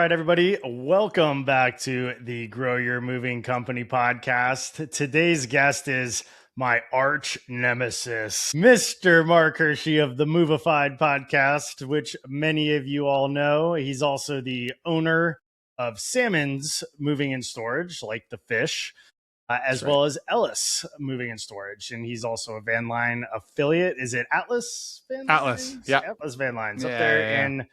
right, everybody. Welcome back to the Grow Your Moving Company podcast. Today's guest is my arch nemesis, Mr. Mark Hirschi of the Movified podcast, which many of you all know. He's also the owner of Salmon's Moving and Storage, like the fish, as well as Ellis Moving and Storage. And he's also a van line affiliate. Is it Atlas Van Atlas, Lines? yeah. Atlas Van Lines up there in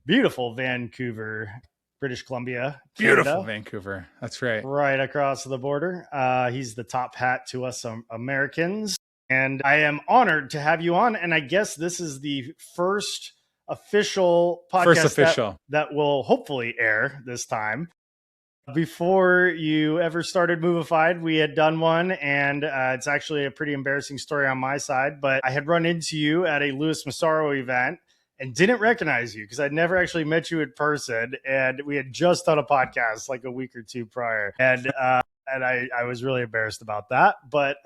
beautiful Vancouver, British Columbia, Beautiful Canada. Vancouver. That's right. Right across the border. He's the top hat to us Americans. And I am honored to have you on. And I guess this is the first official podcast that will hopefully air this time. Before you ever started Movified, we had done one, and it's actually a pretty embarrassing story on my side, but I had run into you at a Louis Massaro event and didn't recognize you because I'd never actually met you in person, and we had just done a podcast like a week or two prior, and I was really embarrassed about that, but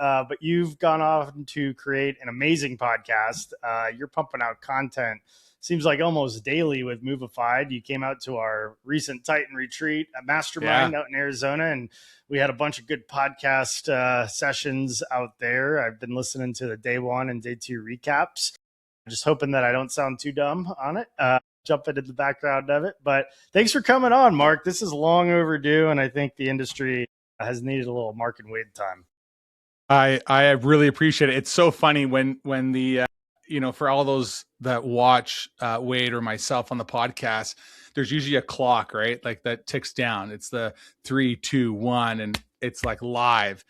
you've gone off to create an amazing podcast. You're pumping out content. Seems like almost daily with Movified. You came out to our recent Titan retreat, a mastermind out in Arizona, and we had a bunch of good podcast sessions out there. I've been listening to the day 1 and day 2 recaps. Just hoping that I don't sound too dumb on it. Jump into the background of it. But thanks for coming on, Mark. This is long overdue, and I think the industry has needed a little Mark and Wade time. I really appreciate it. It's so funny when the for all those that watch Wade or myself on the podcast, there's usually a clock, right? Like that ticks down. It's the 3, 2, 1, and it's like live.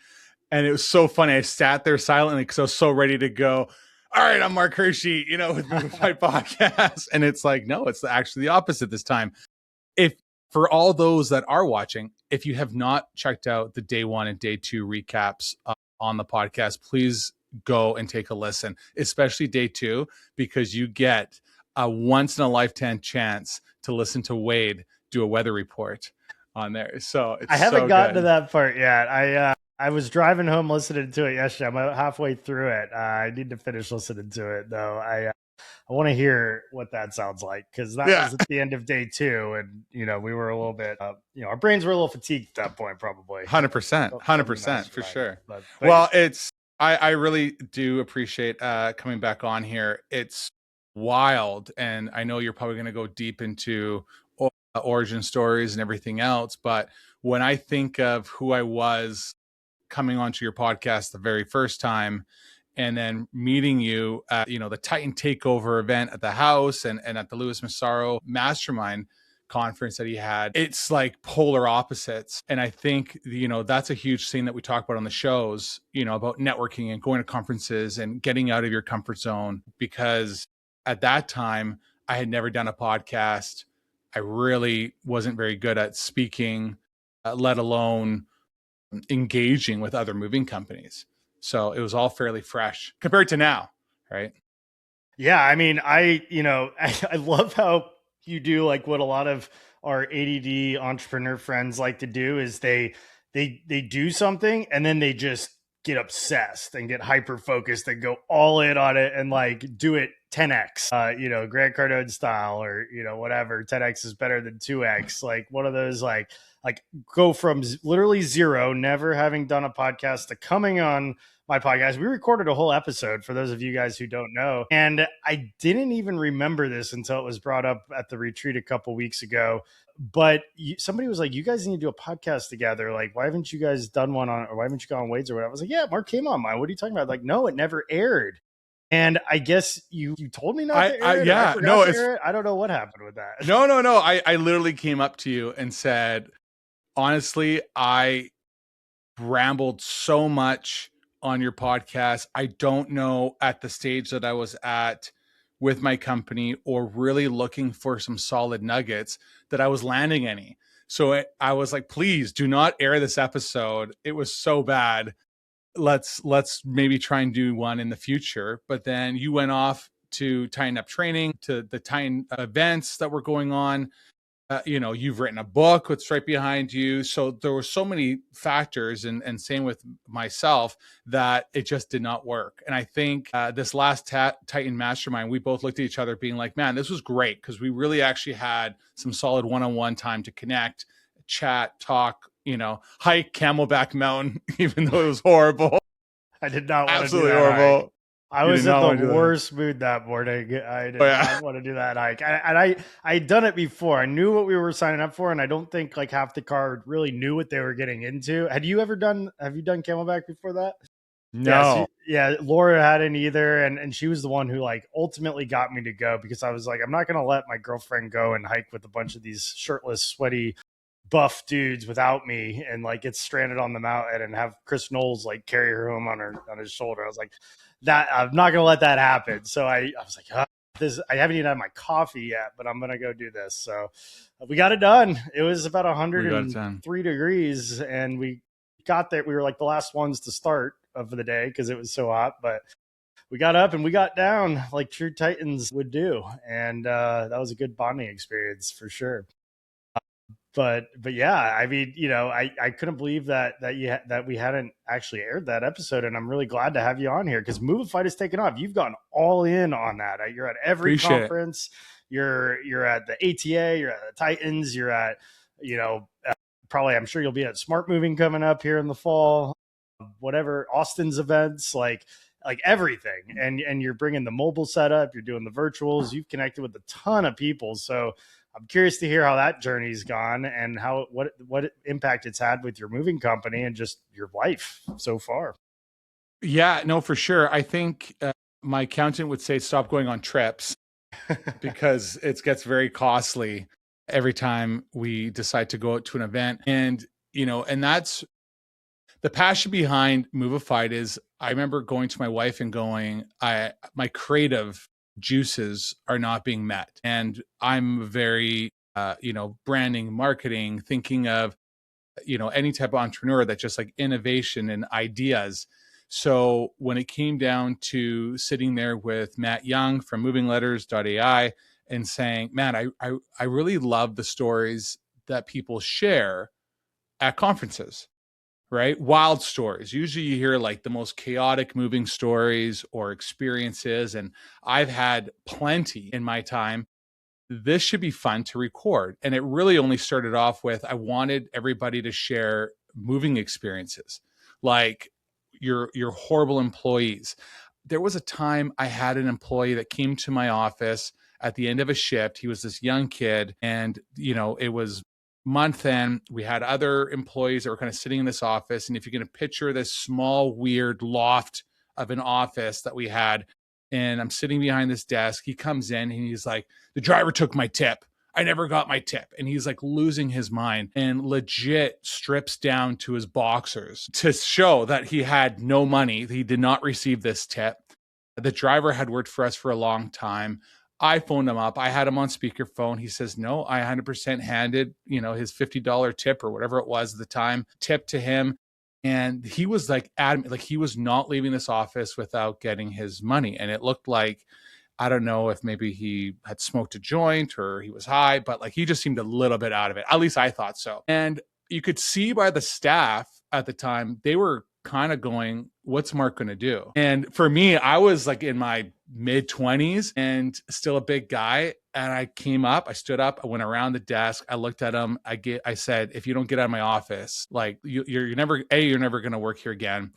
And it was so funny. I sat there silently because I was so ready to go. All right, I'm Mark Hirschi, with Movefied podcast. And it's like, no, it's actually the opposite this time. If for all those that are watching, if you have not checked out the day 1 and day 2 recaps on the podcast, please go and take a listen, especially day 2, because you get a once in a lifetime chance to listen to Wade do a weather report on there. So I haven't gotten to that part yet. I was driving home listening to it yesterday. I'm halfway through it. I need to finish listening to it though. I want to hear what that sounds like, because that was at the end of day 2, and we were a little bit our brains were a little fatigued at that point, probably. 100% for sure. Well, I really do appreciate coming back on here. It's wild, and I know you're probably going to go deep into origin stories and everything else, but when I think of who I was coming onto your podcast the very first time, and then meeting you at the Titan Takeover event at the house and at the Louis Massaro Mastermind conference that he had, it's like polar opposites. And I think that's a huge thing that we talk about on the shows, about networking and going to conferences and getting out of your comfort zone, because at that time I had never done a podcast. I really wasn't very good at speaking, let alone engaging with other moving companies. So it was all fairly fresh compared to now, right? Yeah, I mean, I love how you do like what a lot of our ADD entrepreneur friends like to do is they do something and then they just get obsessed and get hyper focused and go all in on it and like do it 10x, Grant Cardone style, or whatever. 10x is better than 2x. Like one of those like go from literally zero, never having done a podcast, to coming on my podcast. We recorded a whole episode for those of you guys who don't know. And I didn't even remember this until it was brought up at the retreat a couple weeks ago. But somebody was like, you guys need to do a podcast together. Like, why haven't you guys done one on, or why haven't you gone on Wade's or whatever? I was like, yeah, Mark came on mine. What are you talking about? Like, no, it never aired. And I guess you told me not to air it. I don't know what happened with that. No. I literally came up to you and said, honestly, I rambled so much on your podcast. I don't know at the stage that I was at with my company, or really looking for some solid nuggets, that I was landing any. So I was like, please do not air this episode. It was so bad. Let's maybe try and do one in the future. But then you went off to Tighten Up training, to the Titan events that were going on. you've written a book, it's right behind you. So there were so many factors, and same with myself, that it just did not work. And I think this last Titan Mastermind, we both looked at each other being like, man, this was great, because we really actually had some solid one-on-one time to connect, chat, talk, hike Camelback Mountain, even though it was horrible. I did not want Absolutely to do that horrible. Hike. I was in the worst mood that morning. I did not want to do that hike. And I'd done it before. I knew what we were signing up for, and I don't think like half the car really knew what they were getting into. Have you done Camelback before that? No. Yeah, Laura hadn't either. And she was the one who like ultimately got me to go, because I was like, I'm not going to let my girlfriend go and hike with a bunch of these shirtless, sweaty, buff dudes without me, and like get stranded on the mountain and have Chris Knowles like carry her home on his shoulder. I was like, that I'm not gonna let that happen. So I was like, I haven't even had my coffee yet, but I'm gonna go do this. So we got it done. It was about 103 degrees, and we got there. We were like the last ones to start of the day because it was so hot, but we got up and we got down like true Titans would do, and that was a good bonding experience for sure. But yeah, I mean, I couldn't believe that we hadn't actually aired that episode, and I'm really glad to have you on here, because Movified has taken off. You've gone all in on that. You're at every conference. You're at the ATA. You're at the Titans. You're at probably, I'm sure you'll be at Smart Moving coming up here in the fall. Whatever, Austin's events, like everything, and you're bringing the mobile setup. You're doing the virtuals. You've connected with a ton of people, so I'm curious to hear how that journey's gone and what impact it's had with your moving company and just your life so far. Yeah, no, for sure. I think my accountant would say stop going on trips because it gets very costly every time we decide to go out to an event. And, and that's the passion behind Movified. Is I remember going to my wife and going, my creative juices are not being met. And I'm very, branding, marketing, thinking of, any type of entrepreneur that just like innovation and ideas. So when it came down to sitting there with Matt Young from movingletters.ai and saying, man, I really love the stories that people share at conferences. Right? Wild stories. Usually you hear like the most chaotic moving stories or experiences. And I've had plenty in my time. This should be fun to record. And it really only started off with, I wanted everybody to share moving experiences, like your horrible employees. There was a time I had an employee that came to my office at the end of a shift. He was this young kid, and, it was month end. We had other employees that were kind of sitting in this office. And if you're going to picture this small, weird loft of an office that we had, and I'm sitting behind this desk, he comes in and he's like, the driver took my tip. I never got my tip. And he's like losing his mind and legit strips down to his boxers to show that he had no money. He did not receive this tip. The driver had worked for us for a long time. I phoned him up. I had him on speakerphone. He says, no, I 100% handed, his $50 tip or whatever it was at the time, tip to him. And he was like adamant, like he was not leaving this office without getting his money. And it looked like, I don't know if maybe he had smoked a joint or he was high, but like he just seemed a little bit out of it. At least I thought so. And you could see by the staff at the time, they were kind of going, what's Mark going to do? And for me, I was like in my mid 20s and still a big guy. And I came up, I stood up, I went around the desk, I looked at him. I said, if you don't get out of my office, like you're never going to work here again.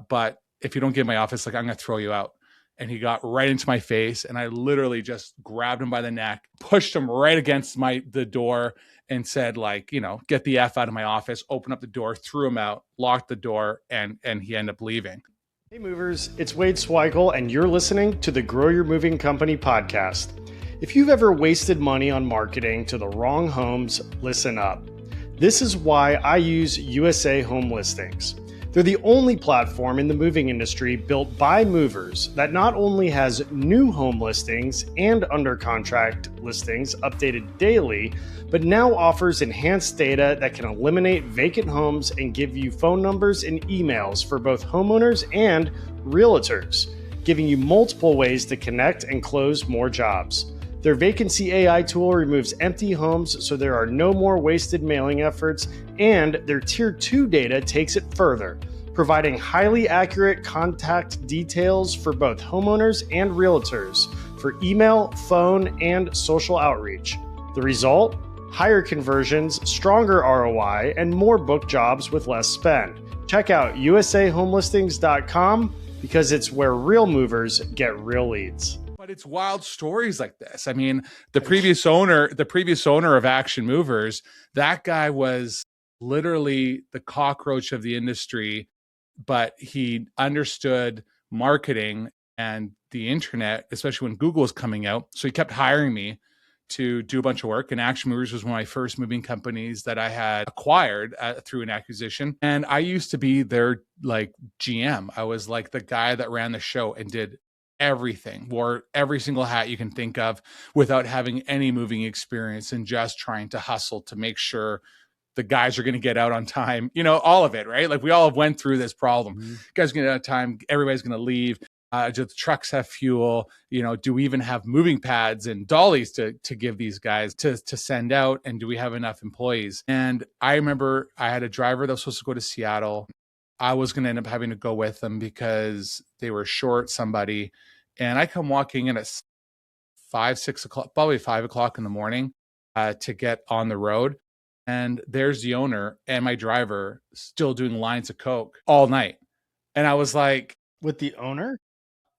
But if you don't get in my office, like I'm going to throw you out. And he got right into my face, and I literally just grabbed him by the neck, pushed him right against the door, and said, like, get the F out of my office, open up the door, threw him out, locked the door, and he ended up leaving. Hey movers, it's Wade Swigel, and you're listening to the Grow Your Moving Company podcast. If you've ever wasted money on marketing to the wrong homes, listen up. This is why I use USA Home Listings. They're the only platform in the moving industry built by movers that not only has new home listings and under contract listings updated daily, but now offers enhanced data that can eliminate vacant homes and give you phone numbers and emails for both homeowners and realtors, giving you multiple ways to connect and close more jobs. Their vacancy AI tool removes empty homes so there are no more wasted mailing efforts, and their Tier 2 data takes it further, providing highly accurate contact details for both homeowners and realtors for email, phone, and social outreach. The result? Higher conversions, stronger ROI, and more book jobs with less spend. Check out usahomolistings.com because it's where real movers get real leads. But it's wild stories like this. I mean, the previous owner of Action Movers, that guy was literally the cockroach of the industry, but he understood marketing and the internet, especially when Google was coming out. So he kept hiring me to do a bunch of work. And Action Movers was one of my first moving companies that I had acquired through an acquisition. And I used to be their like GM. I was like the guy that ran the show and did everything, wore every single hat you can think of without having any moving experience and just trying to hustle to make sure the guys are going to get out on time, you know, all of it, right? Like we all went through this problem. Mm-hmm. Guys going to get out on time. Everybody's going to leave. Do the trucks have fuel? You know, do we even have moving pads and dollies to give these guys to send out? And do we have enough employees? And I remember I had a driver that was supposed to go to Seattle. I was going to end up having to go with them because they were short somebody. And I come walking in at 6 o'clock, probably 5 o'clock in the morning to get on the road. And there's the owner and my driver still doing lines of Coke all night. And I was like, with the owner?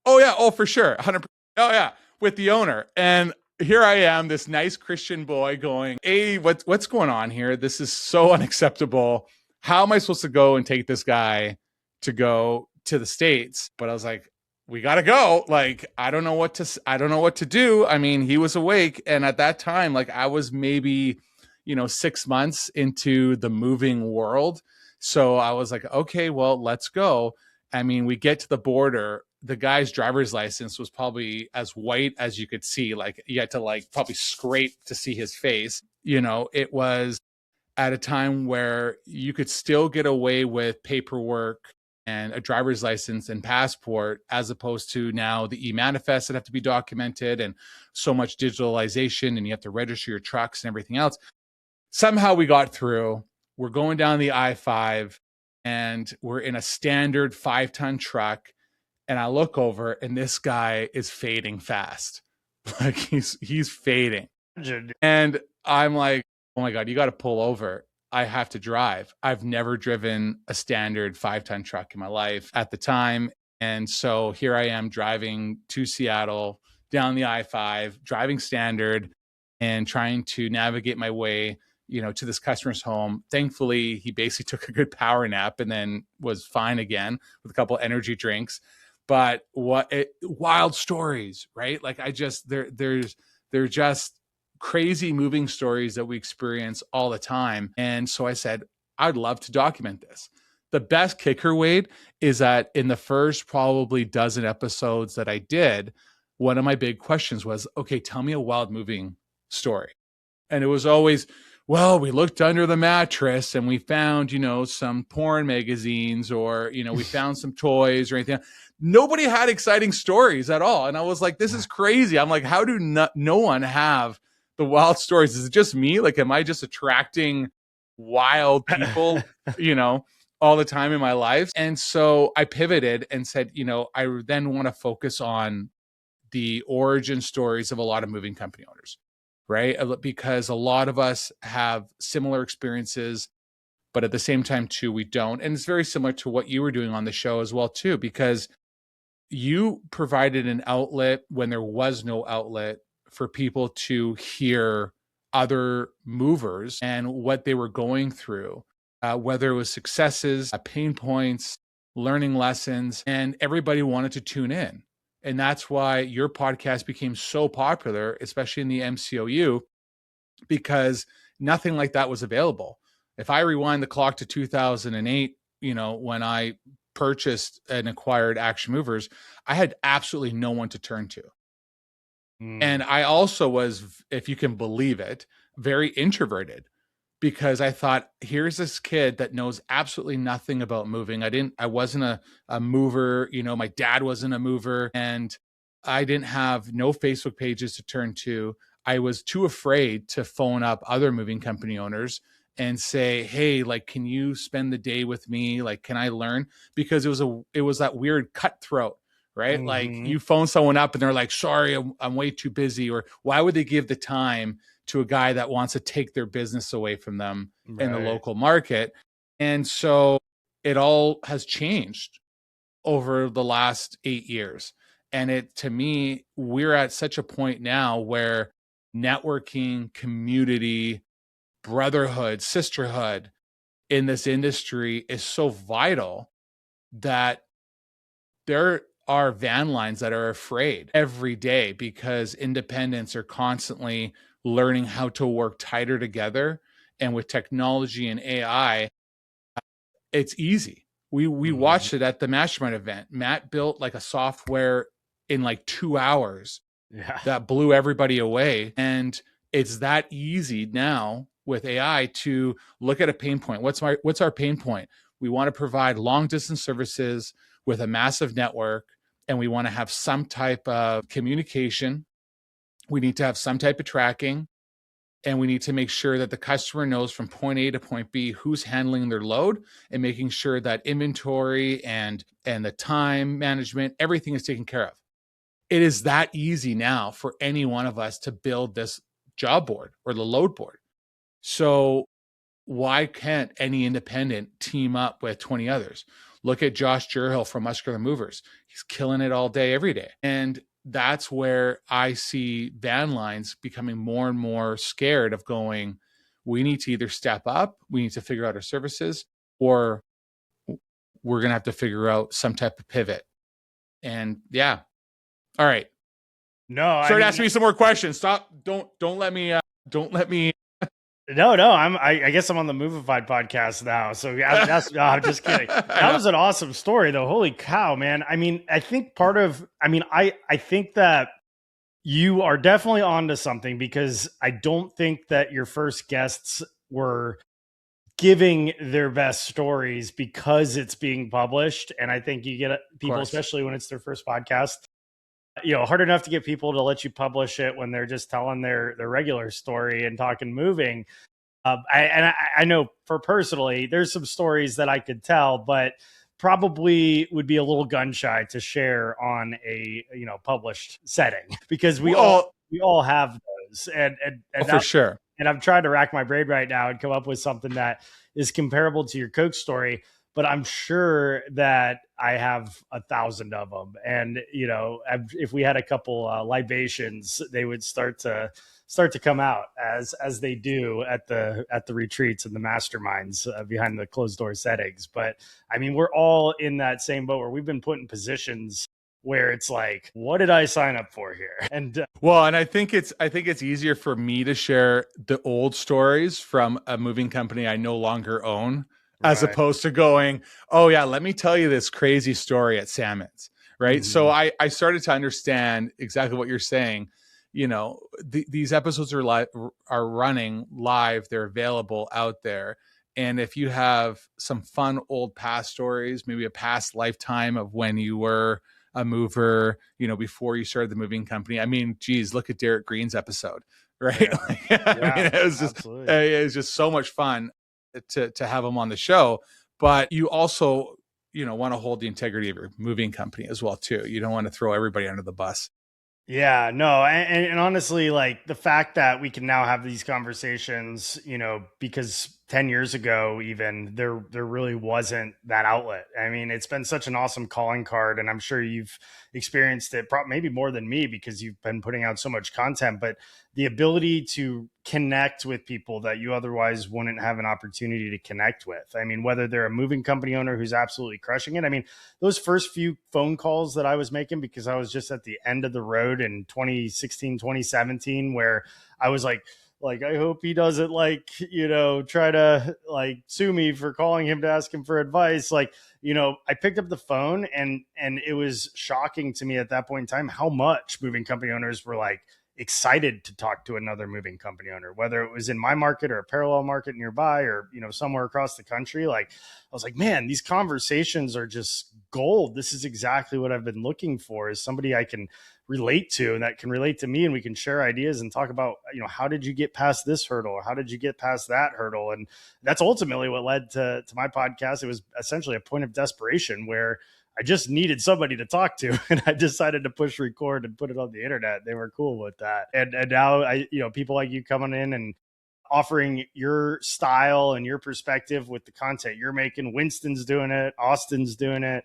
Oh yeah. Oh, for sure. 100%. Oh yeah. With the owner. And here I am, this nice Christian boy going, hey, what's going on here? This is so unacceptable. How am I supposed to go and take this guy to go to the States? But I was like, we got to go. Like, I don't know what to do. I mean, he was awake. And at that time, like I was maybe, 6 months into the moving world. So I was like, okay, well, let's go. I mean, we get to the border. The guy's driver's license was probably as white as you could see. Like you had to probably scrape to see his face. It was at a time where you could still get away with paperwork and a driver's license and passport, as opposed to now the e-manifests that have to be documented and so much digitalization, and you have to register your trucks and everything else. Somehow we got through. We're going down the I-5 and we're in a standard 5-ton truck. And I look over and this guy is fading fast. Like he's fading. And I'm like, oh my God, you got to pull over. I have to drive. I've never driven a standard 5-ton truck in my life at the time. And so here I am driving to Seattle down the I-5, driving standard and trying to navigate my way, to this customer's home. Thankfully, he basically took a good power nap and then was fine again with a couple of energy drinks. But wild stories, right? Like they're just crazy moving stories that we experience all the time. And so I said, I'd love to document this. The best kicker, Wade, is that in the first probably dozen episodes that I did, one of my big questions was, okay, tell me a wild moving story. And it was always, well, we looked under the mattress and we found, some porn magazines, or, we found some toys or anything. Nobody had exciting stories at all. And I was like, this is crazy. I'm like, how do no one have the wild stories? Is it just me? Like, am I just attracting wild people, all the time in my life? And so I pivoted and said, I then want to focus on the origin stories of a lot of moving company owners. Right? Because a lot of us have similar experiences, but at the same time too, we don't. And it's very similar to what you were doing on the show as well too, because you provided an outlet when there was no outlet for people to hear other movers and what they were going through, whether it was successes, pain points, learning lessons, and everybody wanted to tune in. And that's why your podcast became so popular, especially in the MCOU, because nothing like that was available. If I rewind the clock to 2008, when I purchased and acquired Action Movers, I had absolutely no one to turn to. And I also was, if you can believe it, very introverted, because I thought, here's this kid that knows absolutely nothing about moving. I wasn't a mover, my dad wasn't a mover. And I didn't have no Facebook pages to turn to. I was too afraid to phone up other moving company owners and say, hey, like, can you spend the day with me? Like, can I learn? Because it was that weird cutthroat, right? Like, you phone someone up and they're like, sorry, I'm way too busy. Or why would they give the time to a guy that wants to take their business away from them in the local market? And so it all has changed over the last 8 years. And to me, we're at such a point now where networking, community, brotherhood, sisterhood in this industry is so vital that there are van lines that are afraid every day because independents are constantly learning how to work tighter together. And with technology and AI, it's easy. We watched it at the mastermind event. Matt built like a software in like 2 hours that blew everybody away. And it's that easy now with AI to look at a pain point. What's our pain point? We want to provide long distance services with a massive network, and we want to have some type of communication. We need to have some type of tracking, and we need to make sure that the customer knows from point A to point B who's handling their load, and making sure that inventory and the time management, everything is taken care of. It is that easy now for any one of us to build this job board or the load board. So why can't any independent team up with 20 others? Look at Josh Jurhill from Muscular Movers. He's killing it all day, every day. And that's where I see van lines becoming more and more scared of going, we need to either step up, we need to figure out our services, or we're going to have to figure out some type of pivot. And yeah. All right. No, start asking me some more questions. Stop. Don't let me. No, I guess I'm on the Movified podcast now. So I'm just kidding. That was an awesome story though. Holy cow, man. I mean, I think I think that you are definitely onto something, because I don't think that your first guests were giving their best stories because it's being published. And I think you get people, especially when it's their first podcast, hard enough to get people to let you publish it when they're just telling their regular story and talking moving. I know for personally, there's some stories that I could tell, but probably would be a little gun shy to share on a published setting, because we all have those, and for sure. And I'm trying to rack my brain right now and come up with something that is comparable to your Coke story. But I'm sure that I have 1,000 of them. And, if we had a couple libations, they would start to come out as they do at the retreats and the masterminds behind the closed door settings. But I mean, we're all in that same boat where we've been put in positions where it's like, what did I sign up for here? And and I think it's easier for me to share the old stories from a moving company I no longer own, as opposed to going, oh yeah, let me tell you this crazy story at Salmon's, right? So I started to understand exactly what you're saying. These episodes are running live. They're available out there. And if you have some fun old past stories, maybe a past lifetime of when you were a mover, before you started the moving company. I mean, geez, look at Derek Green's episode, right? Yeah. It was just so much fun to have him on the show. But you also, want to hold the integrity of your moving company as well too. You don't want to throw everybody under the bus. Yeah, no. And honestly, like the fact that we can now have these conversations, because 10 years ago, even there really wasn't that outlet. I mean, it's been such an awesome calling card, and I'm sure you've experienced it maybe more than me, because you've been putting out so much content, but the ability to connect with people that you otherwise wouldn't have an opportunity to connect with. I mean, whether they're a moving company owner who's absolutely crushing it. I mean, those first few phone calls that I was making, because I was just at the end of the road in 2016, 2017, where I was like, I hope he doesn't try to sue me for calling him to ask him for advice. I picked up the phone, and it was shocking to me at that point in time how much moving company owners were like, excited to talk to another moving company owner, whether it was in my market or a parallel market nearby or, somewhere across the country. Like, I was like, man, these conversations are just gold. This is exactly what I've been looking for, is somebody I can relate to and that can relate to me, and we can share ideas and talk about, how did you get past this hurdle, or how did you get past that hurdle? And that's ultimately what led to my podcast. It was essentially a point of desperation where I just needed somebody to talk to, and I decided to push record and put it on the internet. They were cool with that. And now people like you coming in and offering your style and your perspective with the content you're making. Winston's doing it. Austin's doing it.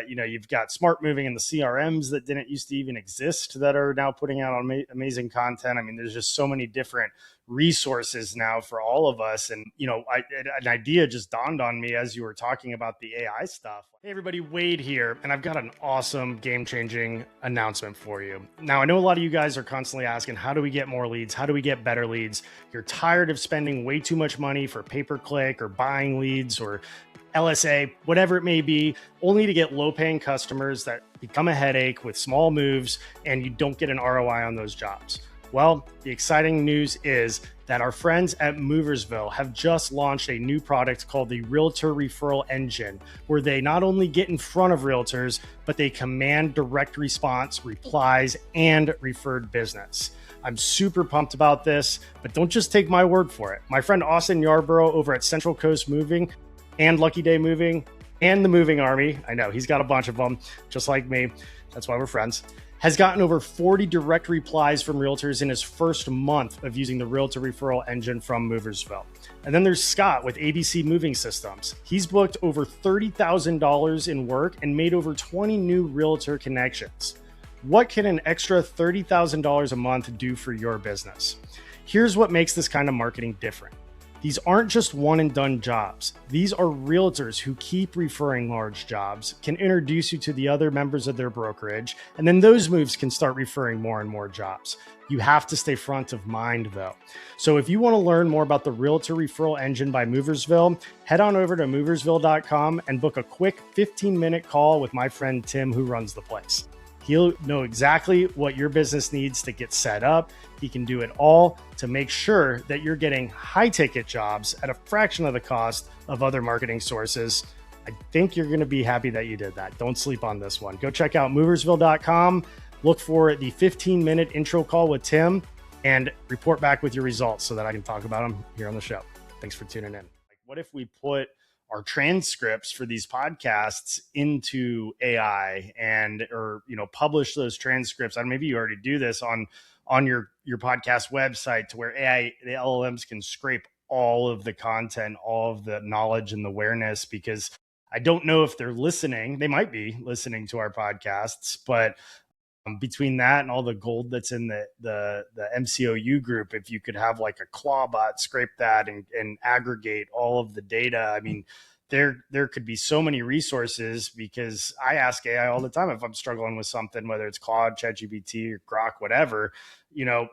You've got Smart Moving and the CRMs that didn't used to even exist that are now putting out amazing content. I mean, there's just so many different resources now for all of us. And, an idea just dawned on me as you were talking about the AI stuff. Hey, everybody, Wade here, and I've got an awesome game-changing announcement for you. Now, I know a lot of you guys are constantly asking, how do we get more leads? How do we get better leads? You're tired of spending way too much money for pay-per-click or buying leads or LSA, whatever it may be, only to get low-paying customers that become a headache with small moves, and you don't get an ROI on those jobs. Well, the exciting news is that our friends at Moversville have just launched a new product called the Realtor Referral Engine, where they not only get in front of realtors, but they command direct response, replies, and referred business. I'm super pumped about this, but don't just take my word for it. My friend Austin Yarborough over at Central Coast Moving and Lucky Day Moving and the Moving Army, I know he's got a bunch of them, just like me, that's why we're friends, has gotten over 40 direct replies from realtors in his first month of using the Realtor Referral Engine from Moversville. And then there's Scott with ABC Moving Systems. He's booked over $30,000 in work and made over 20 new realtor connections. What can an extra $30,000 a month do for your business? Here's what makes this kind of marketing different. These aren't just one and done jobs. These are realtors who keep referring large jobs, can introduce you to the other members of their brokerage, and then those moves can start referring more and more jobs. You have to stay front of mind though. So if you want to learn more about the Realtor Referral Engine by Moversville, head on over to moversville.com and book a quick 15-minute call with my friend Tim, who runs the place. He'll know exactly what your business needs to get set up. He can do it all to make sure that you're getting high-ticket jobs at a fraction of the cost of other marketing sources. I think you're going to be happy that you did that. Don't sleep on this one. Go check out moversville.com. Look for the 15-minute intro call with Tim and report back with your results so that I can talk about them here on the show. Thanks for tuning in. What if we put our transcripts for these podcasts into AI or publish those transcripts? And maybe you already do this on your podcast website, to where the LLMs can scrape all of the content, all of the knowledge and the awareness, because I don't know if they're listening. They might be listening to our podcasts, but between that and all the gold that's in the MCOU group, if you could have like a claw bot scrape that and aggregate all of the data, I mean, there could be so many resources, because I ask AI all the time if I'm struggling with something, whether it's Claude, ChatGPT, or Grok, whatever,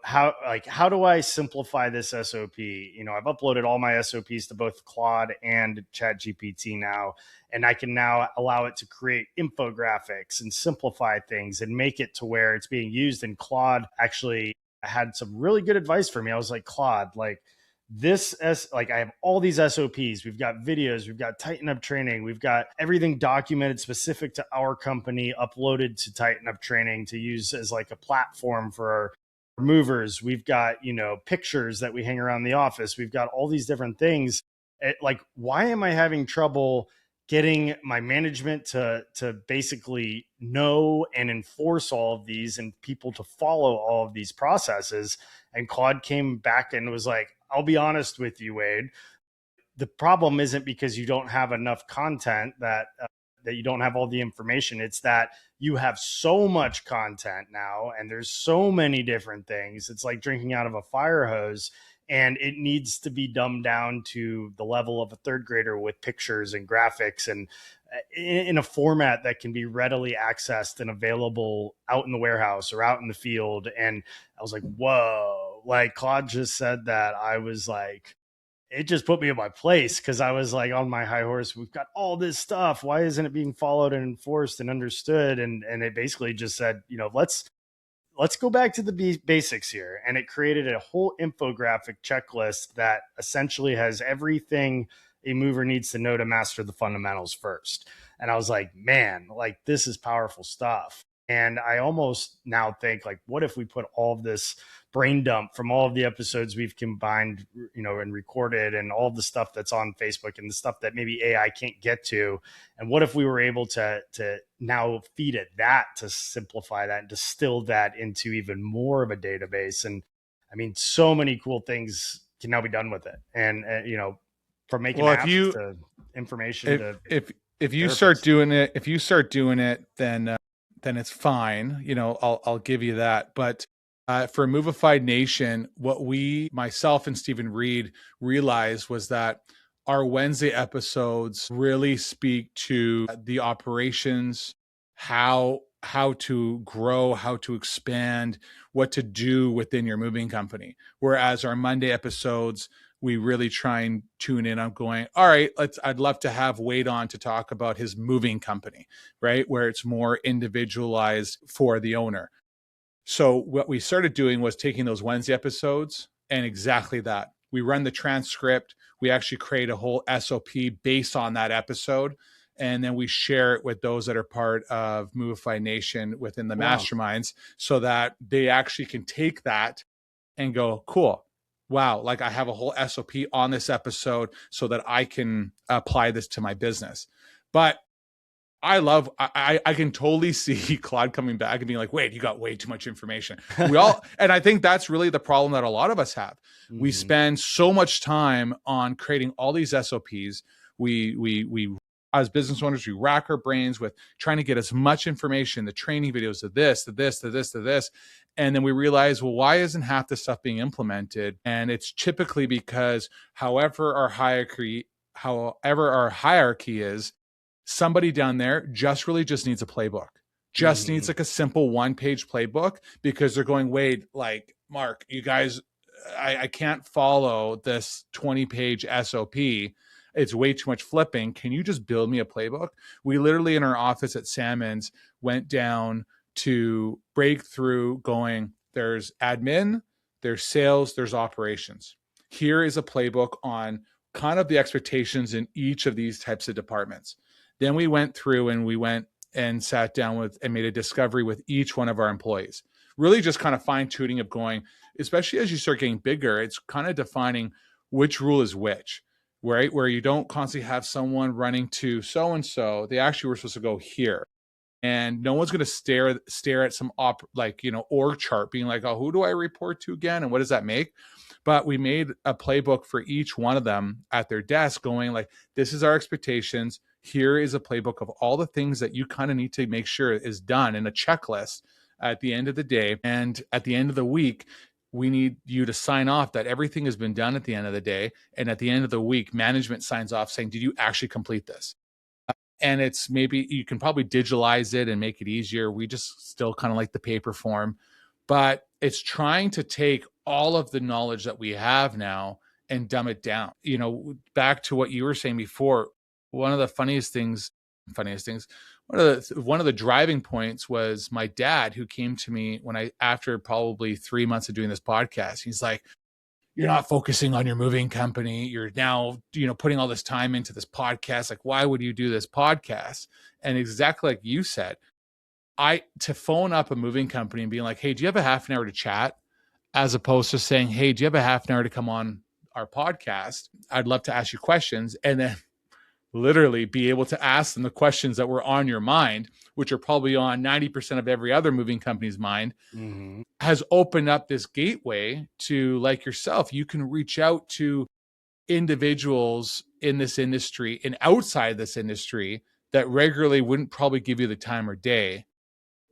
how do I simplify this SOP? I've uploaded all my SOPs to both Claude and ChatGPT now, and I can now allow it to create infographics and simplify things and make it to where it's being used. And Claude actually had some really good advice for me. I was like, Claude, I have all these SOPs, we've got videos, we've got Tighten Up training, we've got everything documented specific to our company, uploaded to Tighten Up training to use as like a platform for our movers. We've got, pictures that we hang around the office. We've got all these different things. Why am I having trouble getting my management to basically know and enforce all of these and people to follow all of these processes? And Claude came back and was like, I'll be honest with you, Wade. The problem isn't because you don't have enough content that you don't have all the information. It's that you have so much content now, and there's so many different things. It's like drinking out of a fire hose, and it needs to be dumbed down to the level of a third grader with pictures and graphics and in a format that can be readily accessed and available out in the warehouse or out in the field. And I was like, whoa, like Claude just said that. I was like, it just put me in my place, because I was like on my high horse. We've got all this stuff. Why isn't it being followed and enforced and understood? And it basically just said, let's let's go back to the basics here. And it created a whole infographic checklist that essentially has everything a mover needs to know to master the fundamentals first. And I was like, man, like this is powerful stuff. And I almost now think like, what if we put all of this brain dump from all of the episodes we've combined, and recorded, and all of the stuff that's on Facebook and the stuff that maybe AI can't get to. And what if we were able to now feed it that to simplify that and distill that into even more of a database? And I mean, so many cool things can now be done with it. And, from making apps to information to if you start doing it, then it's fine. I'll give you that. But for Movified Nation, what myself and Stephen Reed realized was that our Wednesday episodes really speak to the operations, how to grow, how to expand, what to do within your moving company. Whereas our Monday episodes, we really try and tune in on going, all right, I'd love to have Wade on to talk about his moving company, right? Where it's more individualized for the owner. So what we started doing was taking those Wednesday episodes and exactly that. We run the transcript. We actually create a whole SOP based on that episode. And then we share it with those that are part of Movified Nation within the masterminds so that they actually can take that and go, cool. Wow, like I have a whole SOP on this episode so that I can apply this to my business. But I can totally see Claude coming back and being like, wait, you got way too much information. And I think that's really the problem that a lot of us have. Mm-hmm. We spend so much time on creating all these SOPs. We as business owners, we rack our brains with trying to get as much information, the training videos, to this. And then we realize, well, why isn't half this stuff being implemented? And it's typically because however our hierarchy is, somebody down there just needs a playbook, needs like a simple 1-page playbook, because they're going, wait, like Mark, you guys, I can't follow this 20-page SOP. It's way too much flipping. Can you just build me a playbook? We literally in our office at Salmon's went down to breakthrough going, there's admin, there's sales, there's operations. Here is a playbook on kind of the expectations in each of these types of departments. Then we went through and sat down with and made a discovery with each one of our employees. Really just kind of fine tuning of going, especially as you start getting bigger, it's kind of defining which rule is which, right? Where you don't constantly have someone running to so-and-so. They actually were supposed to go here. And no one's going to stare at some org chart being like, oh, who do I report to again? And what does that make? But we made a playbook for each one of them at their desk going like, this is our expectations. Here is a playbook of all the things that you kind of need to make sure is done in a checklist at the end of the day. And at the end of the week, we need you to sign off that everything has been done at the end of the day. And at the end of the week, management signs off saying, did you actually complete this? And it's maybe you can probably digitalize it and make it easier. We just still kind of like the paper form, but it's trying to take all of the knowledge that we have now and dumb it down. Back to what you were saying before, one of the funniest things, one of the driving points was my dad, who came to me after probably 3 months of doing this podcast. He's like, you're not focusing on your moving company. You're now, putting all this time into this podcast. Like, why would you do this podcast? And exactly like you said, to phone up a moving company and being like, hey, do you have a half an hour to chat? As opposed to saying, hey, do you have a half an hour to come on our podcast? I'd love to ask you questions. And then literally be able to ask them the questions that were on your mind, which are probably on 90% of every other moving company's mind, has opened up this gateway to, like yourself, you can reach out to individuals in this industry and outside this industry that regularly wouldn't probably give you the time or day,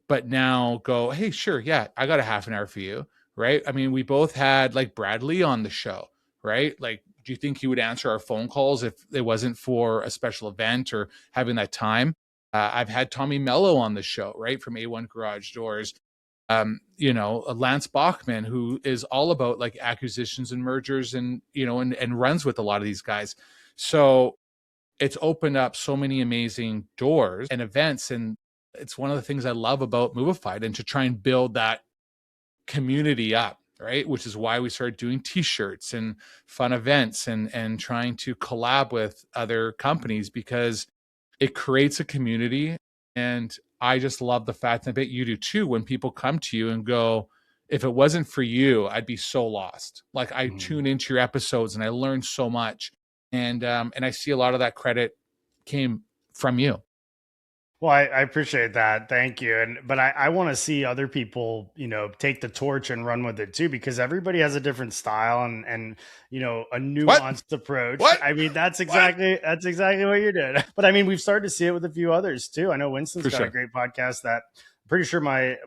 but now go, hey, sure, yeah, I got a half an hour for you, right? I mean, we both had like Bradley on the show, right? Like, do you think he would answer our phone calls if it wasn't for a special event or having that time? I've had Tommy Mello on the show, right? From A1 Garage Doors. Lance Bachman, who is all about like acquisitions and mergers and runs with a lot of these guys. So it's opened up so many amazing doors and events. And it's one of the things I love about Movified, and to try and build that community up, right? Which is why we started doing t-shirts and fun events and trying to collab with other companies, because it creates a community. And I just love the fact, and I bet you do too, when people come to you and go, if it wasn't for you, I'd be so lost. Like, I tune into your episodes and I learn so much. And I see a lot of that credit came from you. Well, I appreciate that. Thank you. But I want to see other people, take the torch and run with it too, because everybody has a different style and a nuanced approach. What? I mean, that's exactly what you did. But I mean, we've started to see it with a few others too. I know Winston's got a great podcast that I'm pretty sure my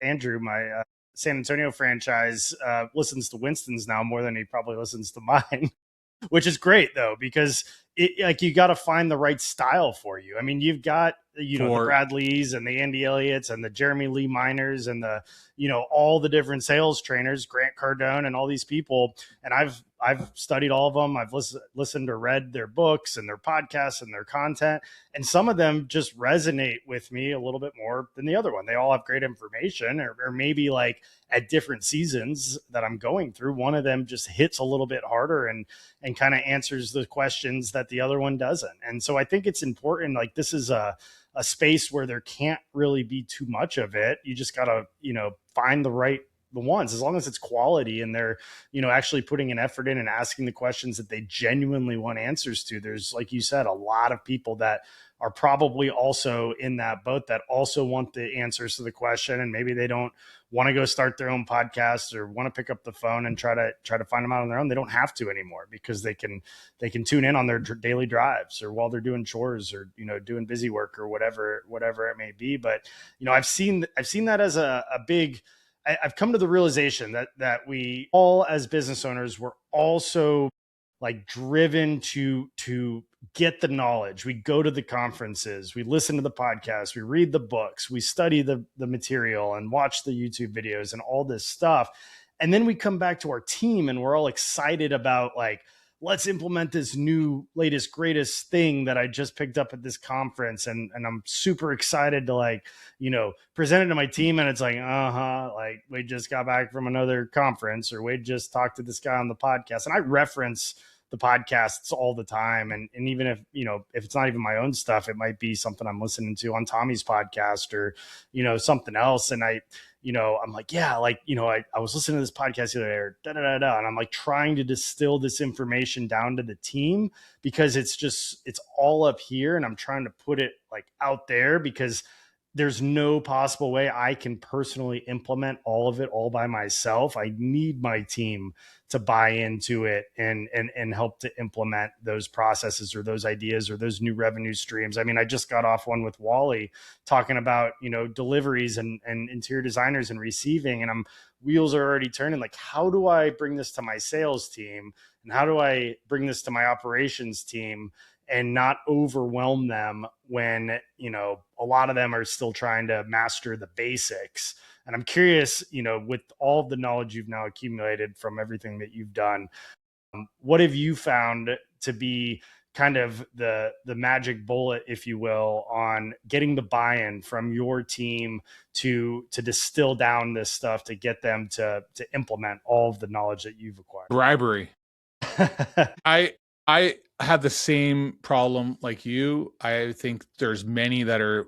Andrew, my San Antonio franchise, listens to Winston's now more than he probably listens to mine. Which is great though, because you got to find the right style for you. I mean, you've got, the Brad Lees and the Andy Elliott's and the Jeremy Lee Miners and the, all the different sales trainers, Grant Cardone and all these people. And I've studied all of them. I've listened or read their books and their podcasts and their content. And some of them just resonate with me a little bit more than the other one. They all have great information, or maybe like at different seasons that I'm going through, one of them just hits a little bit harder and kind of answers the questions that the other one doesn't. And so I think it's important, like this is a space where there can't really be too much of it. You just got to, find the ones, as long as it's quality and they're, actually putting an effort in and asking the questions that they genuinely want answers to. There's, like you said, a lot of people that are probably also in that boat that also want the answers to the question. And maybe they don't want to go start their own podcast or want to pick up the phone and try to find them out on their own. They don't have to anymore, because they can tune in on their daily drives or while they're doing chores or, doing busy work or whatever it may be. But, I've seen that as a big, I've come to the realization that we all as business owners, we're also like driven to get the knowledge. We go to the conferences, we listen to the podcasts, we read the books, we study the material and watch the YouTube videos and all this stuff. And then we come back to our team and we're all excited about like, let's implement this new latest greatest thing that I just picked up at this conference. And I'm super excited to present it to my team. And it's like, like we just got back from another conference, or we just talked to this guy on the podcast. And I reference the podcasts all the time. And even if, if it's not even my own stuff, it might be something I'm listening to on Tommy's podcast or, something else. And I'm like, yeah, I was listening to this podcast the other day, and I'm like trying to distill this information down to the team, because it's all up here. And I'm trying to put it like out there, because there's no possible way I can personally implement all of it all by myself. I need my team to buy into it and help to implement those processes or those ideas or those new revenue streams. I mean, I just got off one with Wally talking about, deliveries and interior designers and receiving, and wheels are already turning. Like, how do I bring this to my sales team? And how do I bring this to my operations team and not overwhelm them when, a lot of them are still trying to master the basics? And I'm curious, with all the knowledge you've now accumulated from everything that you've done, what have you found to be kind of the magic bullet, if you will, on getting the buy-in from your team to distill down this stuff to get them to implement all of the knowledge that you've acquired? Bribery. I have the same problem like you. I think there's many that are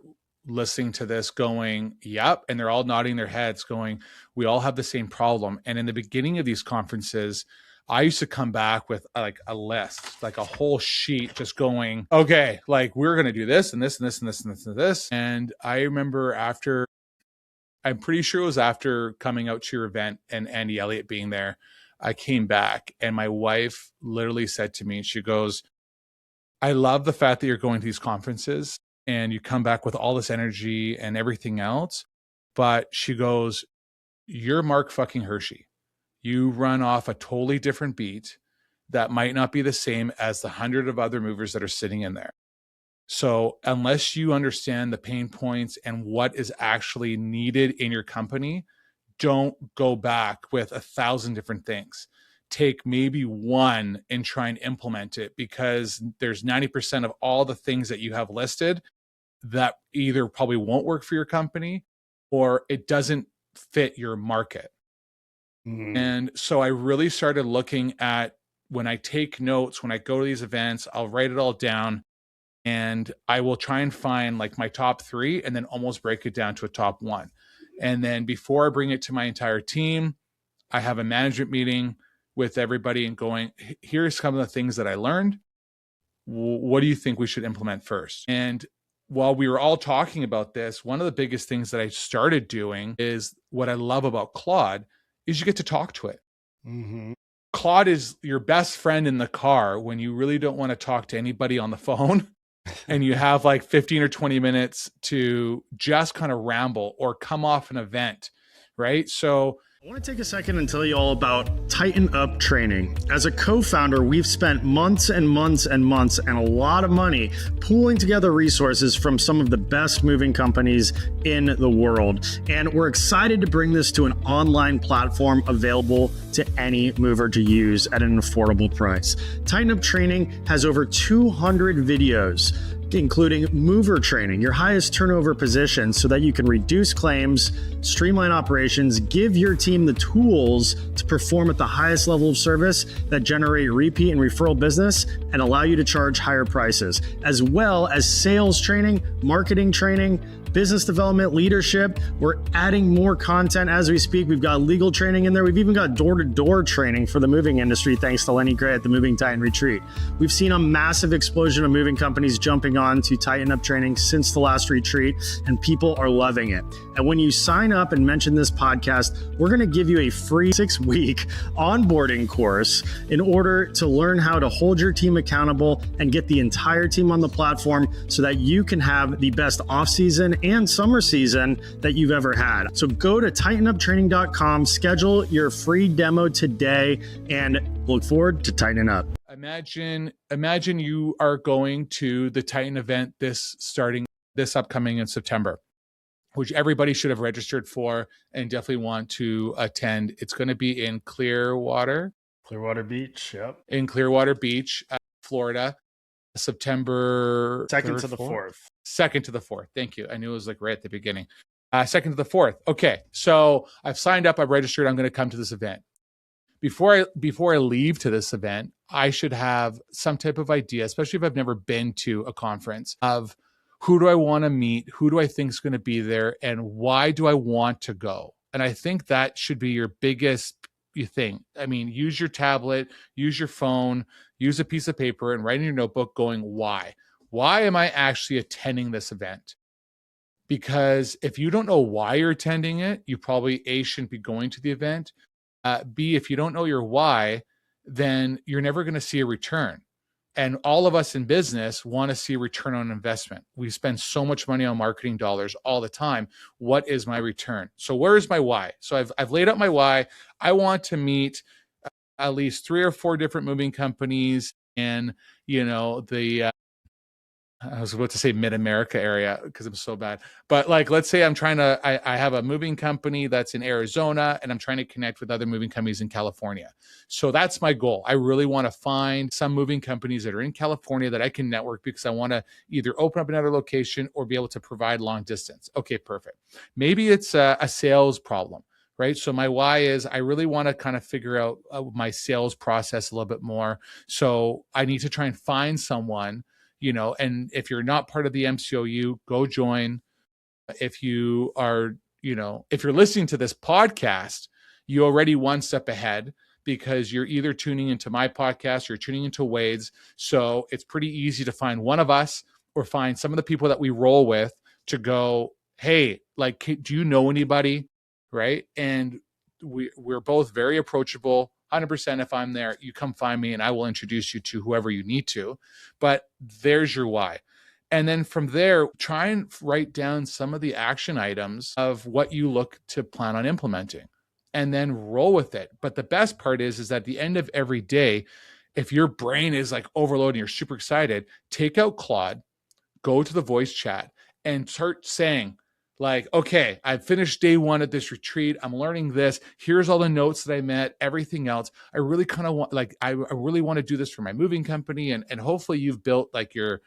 listening to this going, yep. And they're all nodding their heads going, we all have the same problem. And in the beginning of these conferences, I used to come back with like a list, like a whole sheet just going, okay, like we're going to do this and this and this and this and this and this. And I remember I'm pretty sure it was after coming out to your event and Andy Elliott being there, I came back and my wife literally said to me, she goes, I love the fact that you're going to these conferences and you come back with all this energy and everything else. But she goes, you're Mark fucking Hirschi. You run off a totally different beat that might not be the same as the 100 of other movers that are sitting in there. So unless you understand the pain points and what is actually needed in your company, don't go back with 1,000 different things. Take maybe one and try and implement it, because there's 90% of all the things that you have listed that either probably won't work for your company or it doesn't fit your market. Mm. And so I really started looking at, when I take notes, when I go to these events, I'll write it all down, and I will try and find like my top 3 and then almost break it down to a top 1. And then before I bring it to my entire team, I have a management meeting with everybody and going, here's some of the things that I learned. What do you think we should implement first? And while we were all talking about this, one of the biggest things that I started doing is, what I love about Claude is you get to talk to it. Mm-hmm. Claude is your best friend in the car when you really don't want to talk to anybody on the phone and you have like 15 or 20 minutes to just kind of ramble or come off an event, right? So I want to take a second and tell you all about Tighten Up Training. As a co-founder, we've spent months and months and months and a lot of money pooling together resources from some of the best moving companies in the world. And we're excited to bring this to an online platform available to any mover to use at an affordable price. Tighten Up Training has over 200 videos, including mover training, your highest turnover position, so that you can reduce claims, streamline operations, give your team the tools to perform at the highest level of service that generate repeat and referral business and allow you to charge higher prices, as well as sales training, marketing training, business development, leadership. We're adding more content as we speak. We've got legal training in there. We've even got door-to-door training for the moving industry, thanks to Lenny Gray at the Moving Titan Retreat. We've seen a massive explosion of moving companies jumping on to Tighten Up Training since the last retreat, and people are loving it. And when you sign up and mention this podcast, we're going to give you a free 6-week onboarding course in order to learn how to hold your team accountable and get the entire team on the platform so that you can have the best off-season and summer season that you've ever had. So go to tightenuptraining.com, schedule your free demo today, and look forward to tightening up. Imagine you are going to the Titan event this upcoming in September, which everybody should have registered for and definitely want to attend. It's going to be in Clearwater Beach. Yep. In Clearwater Beach, Florida, September 2nd to the 4th. 2nd to the 4th. Thank you. I knew it was like right at the beginning. 2nd to the 4th. Okay. So I've signed up. I've registered. I'm going to come to this event. Before I leave to this event, I should have some type of idea, especially if I've never been to a conference, of who do I want to meet? Who do I think is going to be there? And why do I want to go? And I think that should be your biggest thing. I mean, use your tablet, use your phone, use a piece of paper and write in your notebook going, why? Why am I actually attending this event? Because if you don't know why you're attending it, you probably A, shouldn't be going to the event. B, if you don't know your why, then you're never going to see a return. And all of us in business want to see a return on investment. We spend so much money on marketing dollars all the time. What is my return? So where is my why? So I've laid out my why. I want to meet at least 3 or 4 different moving companies in, I was about to say mid-America area because I'm so bad. But like, let's say I have a moving company that's in Arizona and I'm trying to connect with other moving companies in California. So that's my goal. I really want to find some moving companies that are in California that I can network because I want to either open up another location or be able to provide long distance. Okay, perfect. Maybe it's a sales problem, right? So my why is I really want to kind of figure out my sales process a little bit more. So I need to try and find someone, and if you're not part of the MCOU, go join. If you are, if you're listening to this podcast, you're already one step ahead because you're either tuning into my podcast or you're tuning into Wade's. So it's pretty easy to find one of us or find some of the people that we roll with to go, hey, like, do you know anybody? Right. And we're both very approachable. 100% if I'm there, you come find me and I will introduce you to whoever you need to. But there's your why. And then from there, try and write down some of the action items of what you look to plan on implementing and then roll with it. But the best part is at the end of every day, if your brain is like overloading, you're super excited, take out Claude, go to the voice chat and start saying, like, okay, I've finished day 1 at this retreat. I'm learning this. Here's all the notes that I met, everything else. I really kind of want, like, I really want to do this for my moving company. And hopefully you've built like your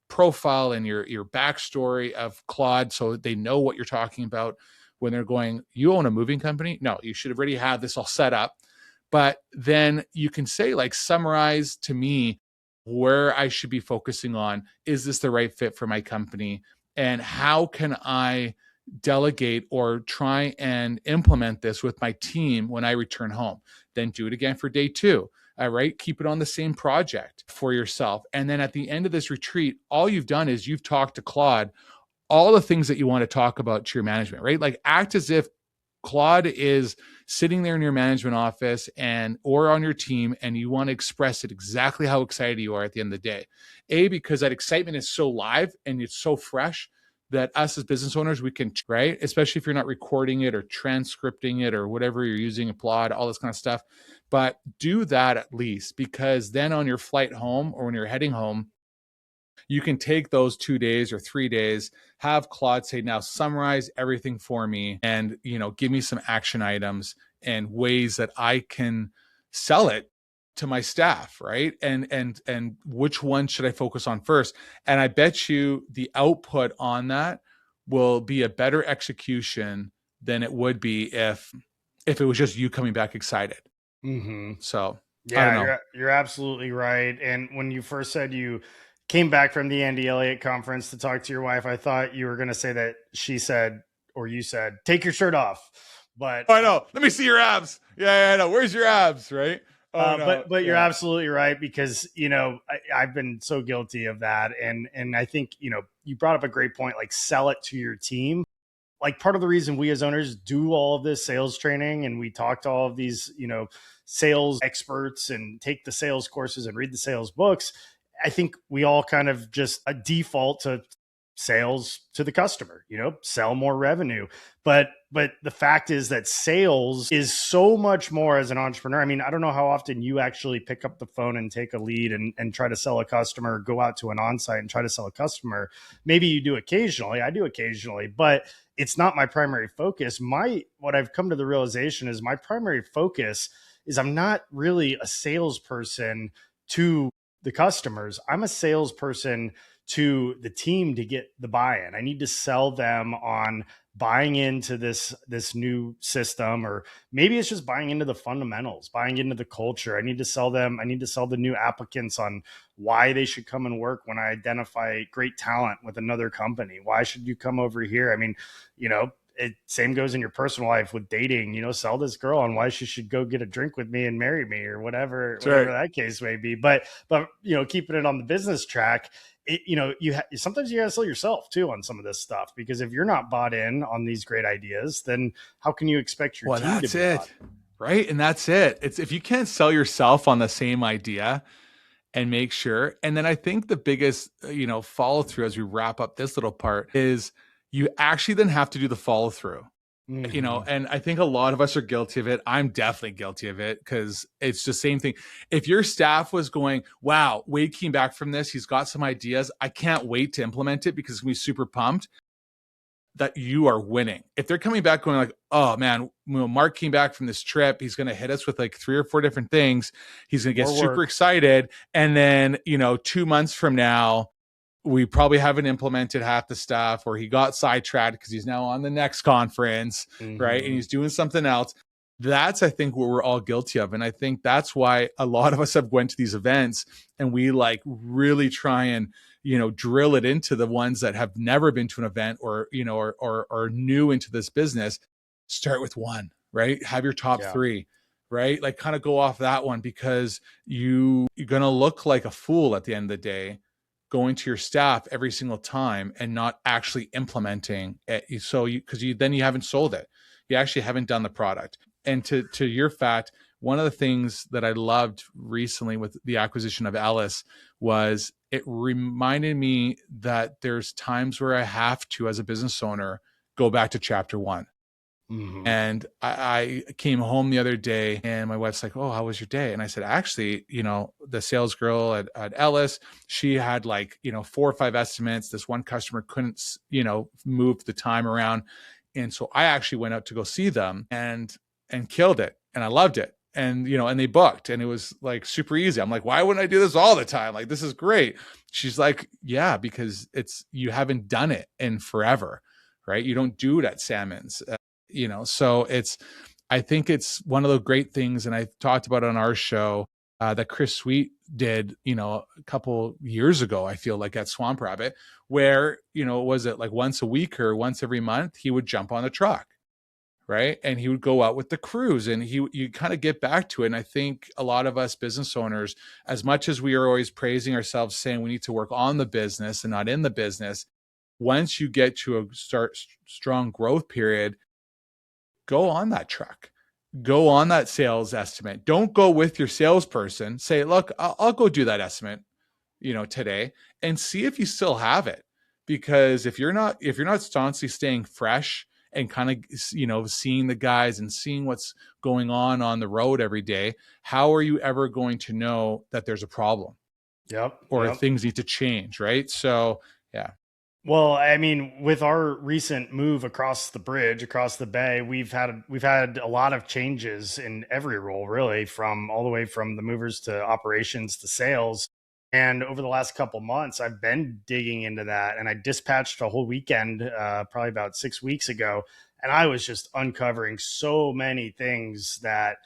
profile and your backstory of Claude so they know what you're talking about. when they're going, you own a moving company? No, you should have already had this all set up. But then you can say, like, summarize to me where I should be focusing on. Is this the right fit for my company? And how can I delegate or try and implement this with my team when I return home? Then do it again for day 2. All right. Keep it on the same project for yourself. And then at the end of this retreat, all you've done is you've talked to Claude all the things that you want to talk about to your management, right? Like, act as if Claude is sitting there in your management office or on your team, and you want to express it exactly how excited you are at the end of the day. Because that excitement is so live and it's so fresh that us as business owners, we can, right? Especially if you're not recording it or transcripting it or whatever you're using, Applaud, all this kind of stuff. But do that at least, because then on your flight home or when you're heading home, you can take those 2 days or 3 days, have Claude say, now summarize everything for me and, give me some action items and ways that I can sell it to my staff, right? And which one should I focus on first? And I bet you the output on that will be a better execution than it would be if it was just you coming back excited. Mm-hmm. So yeah, you're absolutely right. And when you first said you came back from the Andy Elliott conference to talk to your wife, I thought you were going to say that she said, or you said, take your shirt off. But I know. Let me see your abs. Yeah, I know. Where's your abs, right? No. But you're absolutely right, because, I've been so guilty of that. And I think, you brought up a great point, like, sell it to your team. Like, part of the reason we as owners do all of this sales training and we talk to all of these, sales experts and take the sales courses and read the sales books, I think we all kind of just a default to sales to the customer, sell more revenue. But the fact is that sales is so much more as an entrepreneur. I mean, I don't know how often you actually pick up the phone and take a lead and try to sell a customer, go out to an onsite and try to sell a customer. Maybe you do occasionally. I do occasionally, but it's not my primary focus. What I've come to the realization is my primary focus is I'm not really a salesperson to the customers. I'm a salesperson to the team to get the buy-in. I need to sell them on buying into this new system, or maybe it's just buying into the fundamentals, buying into the culture. I need to sell the new applicants on why they should come and work when I identify great talent with another company. Why should you come over here? I mean, same goes in your personal life with dating, sell this girl on why she should go get a drink with me and marry me, or whatever that case may be. But keeping it on the business track, sometimes you got to sell yourself too on some of this stuff, because if you're not bought in on these great ideas, then how can you expect your team to be bought in? Right. And that's it. It's if you can't sell yourself on the same idea and make sure. And then I think the biggest, follow through as we wrap up this little part is you actually then have to do the follow through. Mm-hmm. And I think a lot of us are guilty of it. I'm definitely guilty of it, because it's the same thing. If your staff was going, wow, Wade came back from this, he's got some ideas, I can't wait to implement it because it's going to be super pumped, that you are winning. If they're coming back going like, oh man, Mark came back from this trip, he's going to hit us with like 3 or 4 different things. He's going to get super excited. And then, 2 months from now, we probably haven't implemented half the stuff, or he got sidetracked because he's now on the next conference, mm-hmm. right? And he's doing something else. That's, I think, what we're all guilty of. And I think that's why a lot of us have went to these events and we like really try and, drill it into the ones that have never been to an event or new into this business. Start with one, right? Have your top 3, right? Like, kind of go off that one, because you're going to look like a fool at the end of the day going to your staff every single time and not actually implementing it. Because then you haven't sold it. You actually haven't done the product. And to your fact, one of the things that I loved recently with the acquisition of Ellis was it reminded me that there's times where I have to, as a business owner, go back to chapter 1. Mm-hmm. And I came home the other day and my wife's like, oh, how was your day? And I said, actually, the sales girl at Ellis, she had 4 or 5 estimates. This one customer couldn't, move the time around. And so I actually went out to go see them and killed it. And I loved it. And, and they booked, and it was like super easy. I'm like, why wouldn't I do this all the time? Like, this is great. She's like, yeah, because you haven't done it in forever, right? You don't do it at Salmon's. So I think it's one of the great things. And I talked about on our show that Chris Sweet did, a couple years ago, I feel like at Swamp Rabbit, where, was it like once a week or once every month, he would jump on a truck, right? And he would go out with the crews and you kind of get back to it. And I think a lot of us business owners, as much as we are always praising ourselves, saying we need to work on the business and not in the business, once you get to a strong growth period, go on that truck. Go on that sales estimate. Don't go with your salesperson. Say, look, I'll go do that estimate, today, and see if you still have it. Because if you're not constantly staying fresh and kind of, seeing the guys and seeing what's going on the road every day, how are you ever going to know that there's a problem? Or things need to change, right? So, yeah. Well, I mean, with our recent move across the bridge, across the bay, we've had a lot of changes in every role, really, all the way from the movers to operations to sales. And over the last couple months, I've been digging into that, and I dispatched a whole weekend, probably about 6 weeks ago, and I was just uncovering so many things that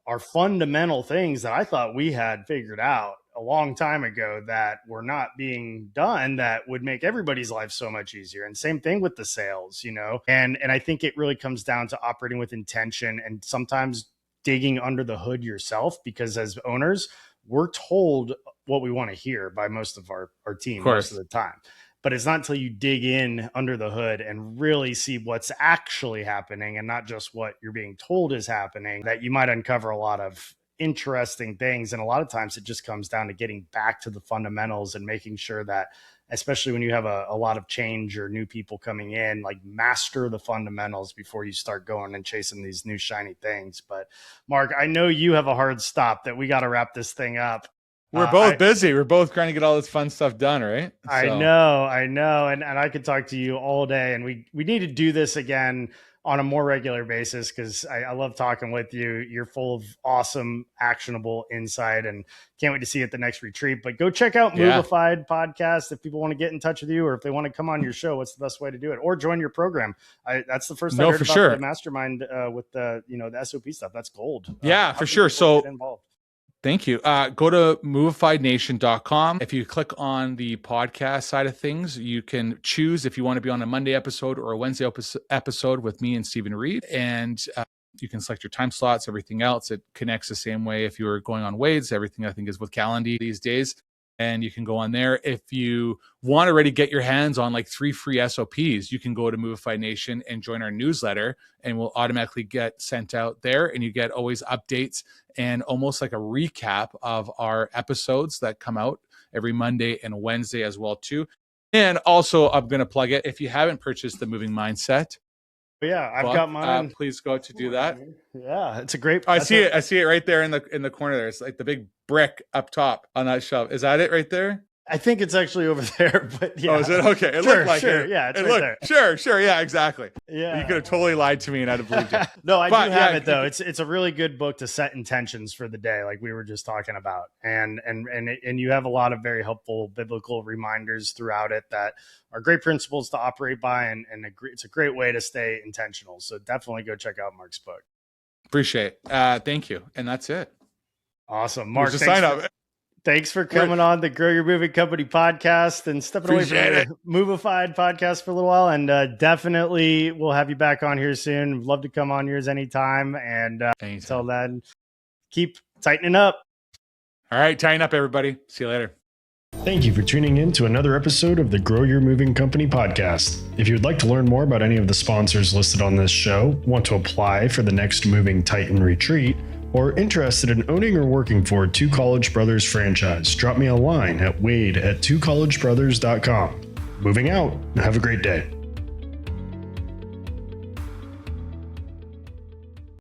are fundamental things that I thought we had figured out a long time ago that were not being done, that would make everybody's life so much easier. And same thing with the sales, and I think it really comes down to operating with intention and sometimes digging under the hood yourself, because as owners, we're told what we want to hear by most of our team most of the time. But it's not until you dig in under the hood and really see what's actually happening and not just what you're being told is happening that you might uncover a lot of interesting things. And a lot of times it just comes down to getting back to the fundamentals and making sure that, especially when you have a lot of change or new people coming in, like master the fundamentals before you start going and chasing these new shiny things. But Mark, I know you have a hard stop that we got to wrap this thing up. We're both busy. We're both trying to get all this fun stuff done, right? So. I know. And I could talk to you all day, and we need to do this again on a more regular basis, because I love talking with you. You're full of awesome, actionable insight, and can't wait to see you at the next retreat. But go check out Movified podcast if people want to get in touch with you, or if they want to come on your show. What's the best way to do it? Or join your program. That's the first I heard about the mastermind with the the SOP stuff. That's gold. Yeah, for sure. So thank you. Go to movifiednation.com. If you click on the podcast side of things, you can choose if you want to be on a Monday episode or a Wednesday episode with me and Stephen Reed. And you can select your time slots, everything else. It connects the same way if you were going on Wade's. Everything I think is with Calendly these days. And you can go on there. If you want to already get your hands on like 3 free SOPs, you can go to Movified Nation and join our newsletter, and we'll automatically get sent out there. And you get always updates and almost like a recap of our episodes that come out every Monday and Wednesday as well too. And also, I'm going to plug it. If you haven't purchased the Moving Mindset, I've got mine. Please go to do that. Yeah, it's a great. I see it right there in the corner there. It's like the big brick up top on that shelf. Is that it right there? I think it's actually over there, but yeah. Oh, is it? Okay. It looked like it. Yeah, it's right there. Sure. Yeah, exactly. Yeah. You could have totally lied to me and I'd have believed you. No, I do have it though. It's a really good book to set intentions for the day, like we were just talking about. And you have a lot of very helpful biblical reminders throughout it that are great principles to operate by, and it's a great way to stay intentional. So definitely go check out Mark's book. Appreciate it. Thank you. And that's it. Awesome. Mark, sign up. Thanks for coming on the Grow Your Moving Company podcast and stepping away from the Movified podcast for a little while. And definitely we'll have you back on here soon. Love to come on yours anytime. And until then, keep tightening up. All right. Tighten up, everybody. See you later. Thank you for tuning in to another episode of the Grow Your Moving Company podcast. If you would like to learn more about any of the sponsors listed on this show, want to apply for the next Moving Titan retreat, or interested in owning or working for Two College Brothers franchise, drop me a line at wade@twocollegebrothers.com. Moving out. Have a great day.